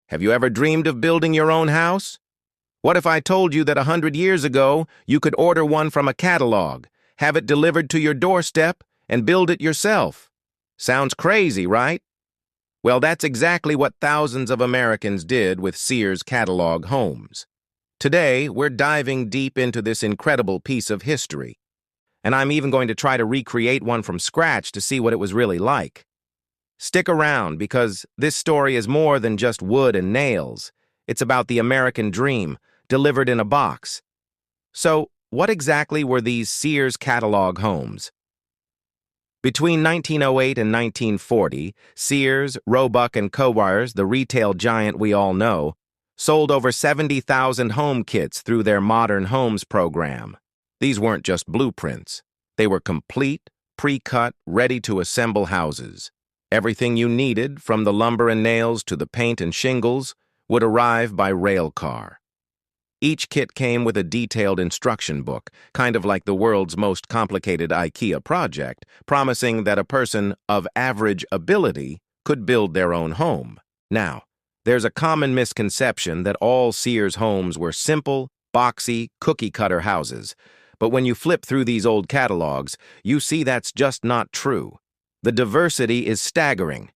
Have you ever dreamed of building your own house? What if I told you that 100 years ago you could order one from a catalog, have it delivered to your doorstep, and build it yourself? Sounds crazy, right? Well, that's exactly what thousands of Americans did with Sears catalog homes. Today, we're diving deep into this incredible piece of history, and I'm even going to try to recreate one from scratch to see what it was really like. Stick around, because this story is more than just wood and nails. It's about the American dream, delivered in a box. So, what exactly were these Sears catalog homes? Between 1908 and 1940, Sears, Roebuck and Co, the retail giant we all know, sold over 70,000 home kits through their Modern Homes program. These weren't just blueprints. They were complete, pre-cut, ready-to-assemble houses. Everything you needed, from the lumber and nails to the paint and shingles, would arrive by rail car. Each kit came with a detailed instruction book, kind of like the world's most complicated IKEA project, promising that a person of average ability could build their own home. Now, there's a common misconception that all Sears homes were simple, boxy, cookie-cutter houses. But when you flip through these old catalogs, you see that's just not true. The diversity is staggering.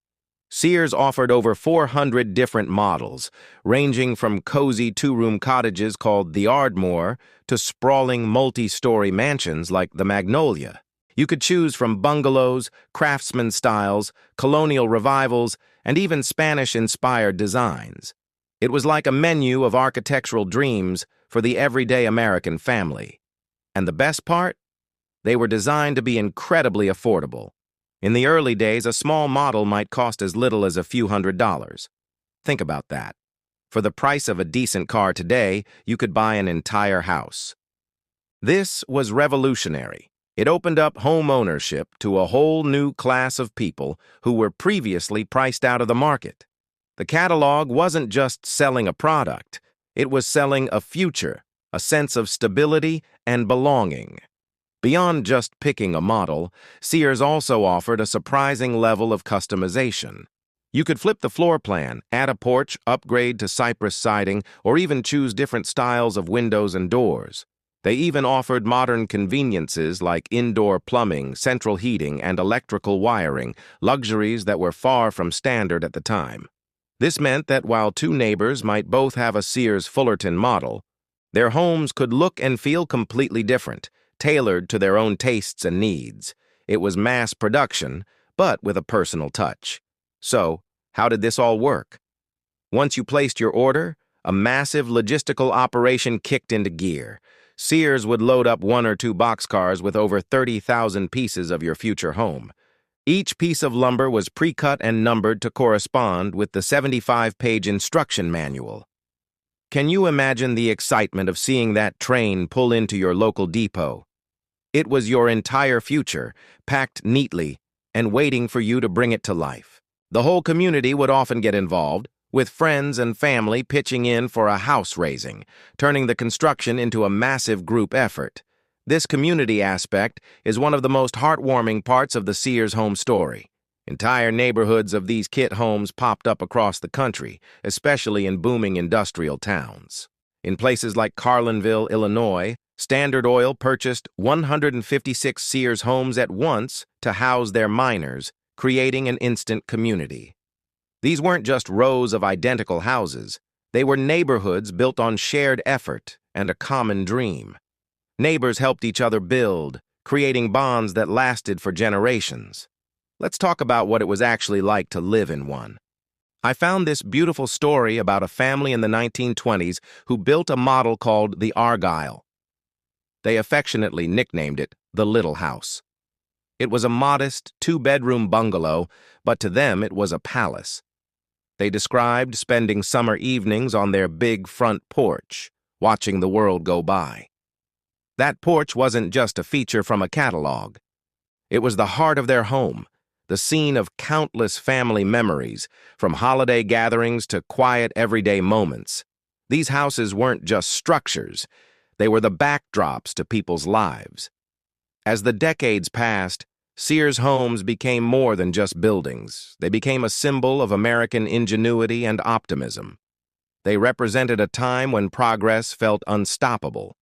Sears offered over 400 different models, ranging from cozy two-room cottages called the Ardmore to sprawling multi-story mansions like the Magnolia. You could choose from bungalows, craftsman styles, colonial revivals, and even Spanish-inspired designs. It was like a menu of architectural dreams for the everyday American family. And the best part? They were designed to be incredibly affordable. In the early days, a small model might cost as little as a few $100s. Think about that. For the price of a decent car today, you could buy an entire house. This was revolutionary. It opened up home ownership to a whole new class of people who were previously priced out of the market. The catalog wasn't just selling a product. It was selling a future, a sense of stability and belonging. Beyond just picking a model, Sears also offered a surprising level of customization. You could flip the floor plan, add a porch, upgrade to cypress siding, or even choose different styles of windows and doors. They even offered modern conveniences like indoor plumbing, central heating, and electrical wiring, luxuries that were far from standard at the time. This meant that while two neighbors might both have a Sears Fullerton model, their homes could look and feel completely different, tailored to their own tastes and needs. It was mass production, but with a personal touch. So, how did this all work? Once you placed your order, a massive logistical operation kicked into gear. Sears would load up 1 or 2 boxcars with over 30,000 pieces of your future home. Each piece of lumber was pre-cut and numbered to correspond with the 75-page instruction manual. Can you imagine the excitement of seeing that train pull into your local depot? It was your entire future, packed neatly and waiting for you to bring it to life. The whole community would often get involved, with friends and family pitching in for a house raising, turning the construction into a massive group effort. This community aspect is one of the most heartwarming parts of the Sears home story. Entire neighborhoods of these kit homes popped up across the country, especially in booming industrial towns. In places like Carlinville, Illinois, Standard Oil purchased 156 Sears homes at once to house their miners, creating an instant community. These weren't just rows of identical houses. They were neighborhoods built on shared effort and a common dream. Neighbors helped each other build, creating bonds that lasted for generations. Let's talk about what it was actually like to live in one. I found this beautiful story about a family in the 1920s who built a model called the Argyle. They affectionately nicknamed it the Little House. It was a modest 2-bedroom bungalow, but to them it was a palace. They described spending summer evenings on their big front porch, watching the world go by. That porch wasn't just a feature from a catalog. It was the heart of their home, the scene of countless family memories, from holiday gatherings to quiet everyday moments. These houses weren't just structures. They were the backdrops to people's lives. As the decades passed, Sears homes became more than just buildings. They became a symbol of American ingenuity and optimism. They represented a time when progress felt unstoppable.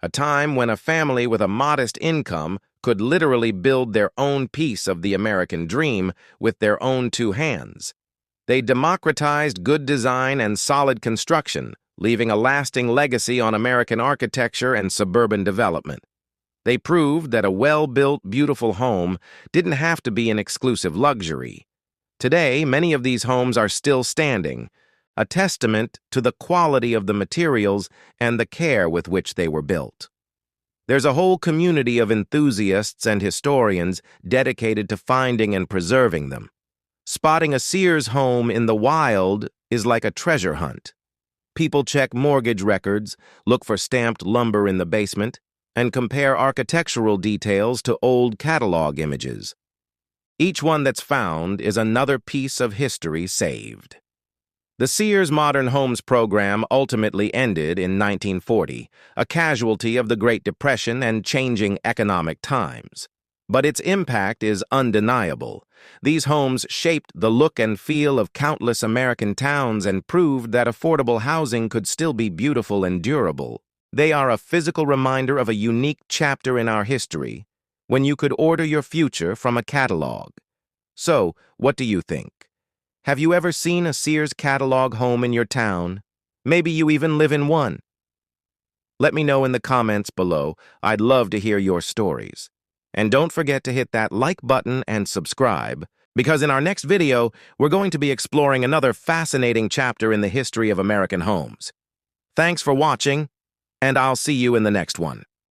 A time when a family with a modest income could literally build their own piece of the American dream with their own two hands. They democratized good design and solid construction, leaving a lasting legacy on American architecture and suburban development. They proved that a well-built, beautiful home didn't have to be an exclusive luxury. Today, many of these homes are still standing, a testament to the quality of the materials and the care with which they were built. There's a whole community of enthusiasts and historians dedicated to finding and preserving them. Spotting a Sears home in the wild is like a treasure hunt. People check mortgage records, look for stamped lumber in the basement, and compare architectural details to old catalog images. Each one that's found is another piece of history saved. The Sears Modern Homes program ultimately ended in 1940, a casualty of the Great Depression and changing economic times. But its impact is undeniable. These homes shaped the look and feel of countless American towns and proved that affordable housing could still be beautiful and durable. They are a physical reminder of a unique chapter in our history, when you could order your future from a catalog. So, what do you think? Have you ever seen a Sears catalog home in your town? Maybe you even live in one. Let me know in the comments below. I'd love to hear your stories. And don't forget to hit that like button and subscribe, because in our next video, we're going to be exploring another fascinating chapter in the history of American homes. Thanks for watching, and I'll see you in the next one.